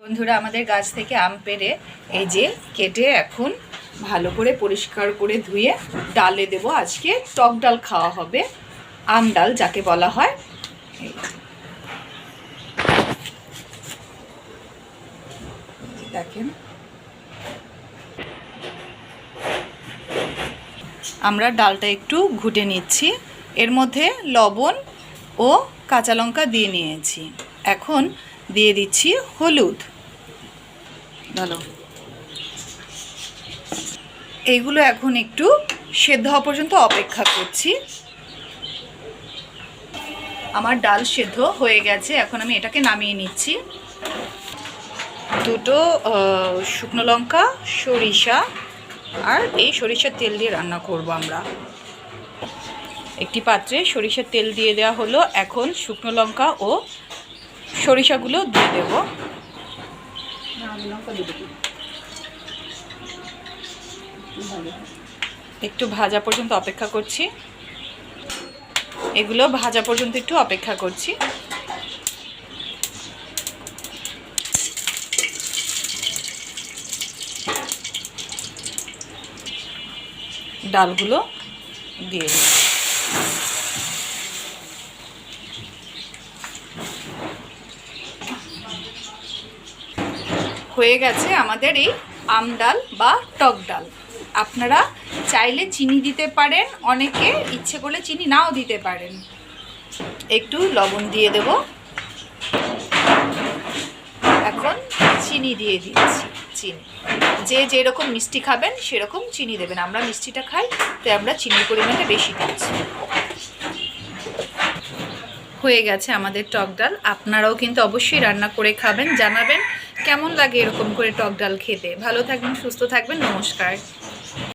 বন্ধুরা, আমাদের গাছ থেকে আম পেড়ে এই যে কেটে এখন ভালো করে পরিষ্কার করে ধুয়ে ডালে দেব। আজকে টক ডাল খাওয়া হবে, আম ডাল যাকে বলা হয়। দেখেন, আমরা ডালটা একটু ঘুটে নিচ্ছি, এর মধ্যে লবণ ও কাঁচা লঙ্কা দিয়ে নিয়েছি। এখন দিয়ে দিচ্ছি হলুদ। ভালো, এইগুলো এখন একটু সেদ্ধ হওয়া পর্যন্ত অপেক্ষা করছি। আমার ডাল সেদ্ধ হয়ে গেছে, এখন আমি এটাকে নামিয়ে নিচ্ছি। দুটো শুকনো লঙ্কা, সরিষা, আর এই সরিষার তেল দিয়ে রান্না করব আমরা। একটি পাত্রে সরিষার তেল দিয়ে দেওয়া হলো, এখন শুকনো লঙ্কা ও সরিষাগুলো দিয়ে দেব। একটু ভাজা পর্যন্ত অপেক্ষা করছি, এগুলো ভাজা পর্যন্ত একটু অপেক্ষা করছি। ডালগুলো দিয়ে দিই। হয়ে গেছে আমাদের এই আম ডাল বা টক ডাল। আপনারা চাইলে চিনি দিতে পারেন, অনেকে ইচ্ছে করলে চিনি নাও দিতে পারেন। একটু লবণ দিয়ে দেব, এখন চিনি দিয়ে দিচ্ছি। চিনি যে যেরকম মিষ্টি খাবেন সেরকম চিনি দেবেন। আমরা মিষ্টিটা খাই, তাই আমরা চিনির পরিমাণটা বেশি দিচ্ছি। হয়ে গেছে আমাদের টক ডাল। আপনারাও কিন্তু অবশ্যই রান্না করে খাবেন, জানাবেন কেমন লাগে এরকম করে টক ডাল খেতে। ভালো থাকবেন, সুস্থ থাকবেন, নমস্কার।